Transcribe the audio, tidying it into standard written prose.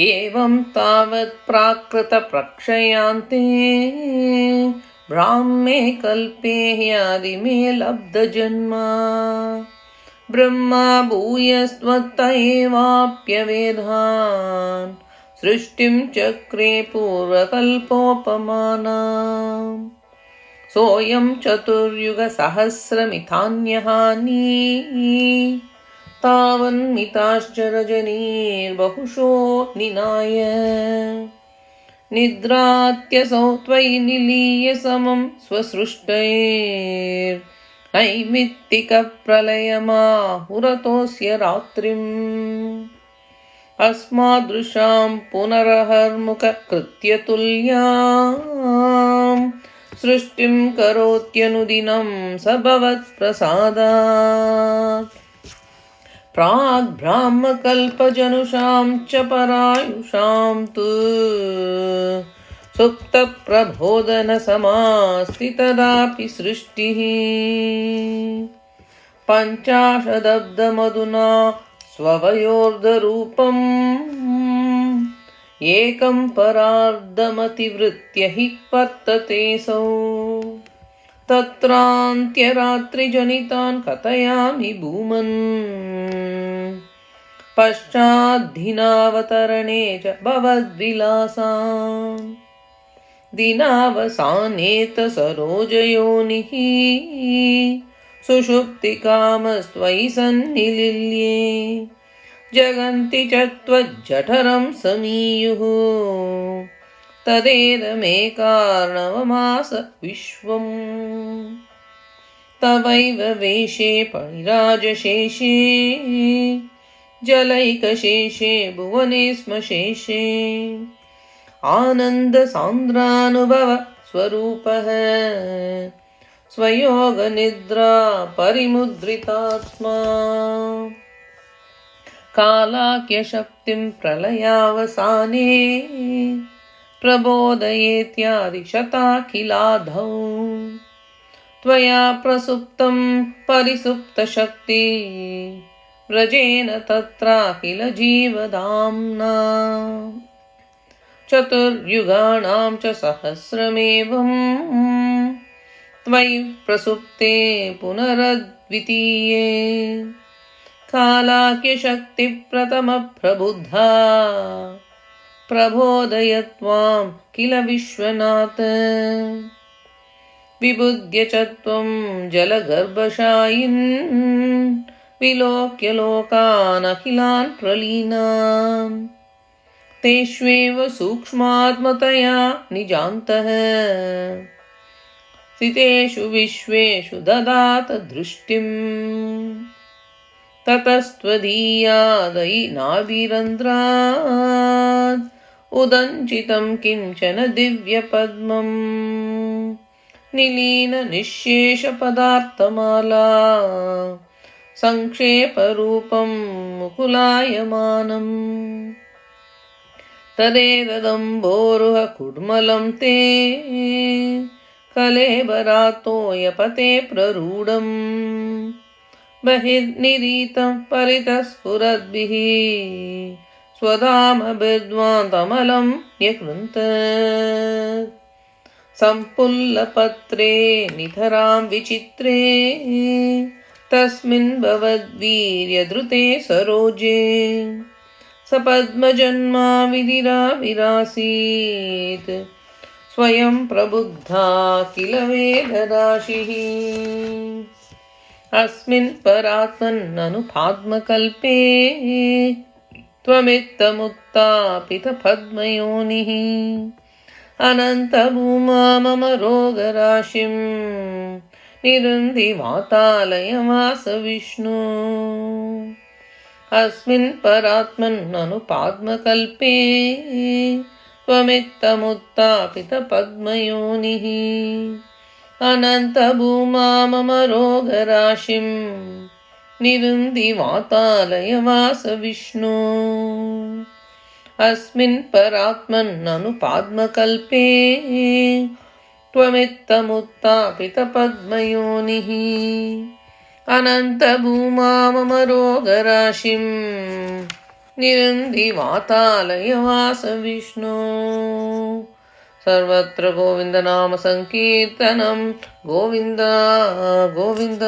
एवं तावत् प्राकृतप्रक्षयान्ते ब्राह्मे कल्पे ह्यादिमे लब्धजन्म ब्रह्मा भूयस्त्वत्त एवाप्यवेधान् सृष्टिं चक्रे पूर्वकल्पोपमाना सोऽयं चतुर्युगसहस्रमितान्यहानि तावन्मिताश्च रजनीर्बहुशो निनाय निद्रात्यसौ त्वयि निलीय समं स्वसृष्टैर्नैमित्तिकप्रलयमाहुरतोऽस्य रात्रिम् अस्मादृशां पुनरहर्मुखकृत्यतुल्यां सृष्टिं करोत्यनुदिनं स भवत्प्रसादात् प्राग्ब्राह्मकल्पजनुषां च परायुषां तु सुप्तप्रबोधनसमास्ति तदापि सृष्टिः पञ्चाशदब्दमधुना स्ववयोर्धरूपम् एकं परार्धमतिवृत्य हि वर्ततेऽसौ तत्रान्त्यरात्रिजनितान् कथयामि भूमन् पश्चाद्दिनावतरणे च भवद्विलासान् दिनावसानेत सरोजयोनिः सुषुप्तिकामस्त्वयि सन्निलिल्ये जगन्ति च त्वज्जठरं समीयुः तदेदमेकार्णवमास विश्वम् तवैव वेशे परिराजशेषे जलैकशेषे भुवने स्म शेषे आनन्दसान्द्रानुभव स्वरूपः स्वयोगनिद्रा परिमुद्रितात्मा कालाख्यशक्तिं प्रलयावसाने प्रबोधयेत्यादिशताखिलाधौ त्वया प्रसुप्तं परिसुप्तशक्ति व्रजेन तत्राखिल जीवधाम्ना चतुर्युगाणां च सहस्रमेवं त्वयि प्रसुप्ते पुनरद्वितीये कालाख्यशक्तिप्रथमप्रबुद्धा प्रबोधय त्वां किल विश्वनाथ विबुध्य च त्वं जलगर्भशायिन् विलोक्य लोकान् अखिलान् प्रलीनान् तेष्वेव सूक्ष्मात्मतया निजान्तः स्थितेषु विश्वेषु ददात दृष्टिम् ततस्त्वदीयादयि नाभिरन्ध्रात् उदञ्चितं किञ्चन दिव्यपद्मम् निलीन निःशेषपदार्थमाला संक्षेपरूपं मुकुलायमानम् तदेतदम्भोरुह कुड्मलं ते कलेबरातोयपते प्ररूढम् बहिर्निरीतं परितस्फुरद्भिः स्वधामभिर्ध्वान्तमलं न्यकृन्तत् सम्पुल्लपत्रे निधरां विचित्रे तस्मिन् भवद्वीर्यधृते सरोजे सपद्मजन्मा विधिरा विरासीत् स्वयं प्रबुद्धा किल वेदराशिः अस्मिन् परात्मन्ननुपाद्मकल्पे त्वमित्तमुत्तापितपद्मयोनिः अनन्तभूमा मम रोगराशिं निरुन्धि वातालयमास विष्णु अस्मिन् परात्मन्ननुपाद्मकल्पे त्वमित्तमुत्तापितपद्मयोनिः अनन्तभूमा मम रोगराशिं निरुन्धि वातालयवास विष्णु अस्मिन् परात्मन्ननुपाद्मकल्पे त्वमित्तमुत्तापितपद्मयोनिः अनन्तभूमा मम रोगराशिं निरुन्धि वातालय वास विष्णु। सर्वत्र गोविन्द नाम संकीर्तनं गोविन्द गोविन्द।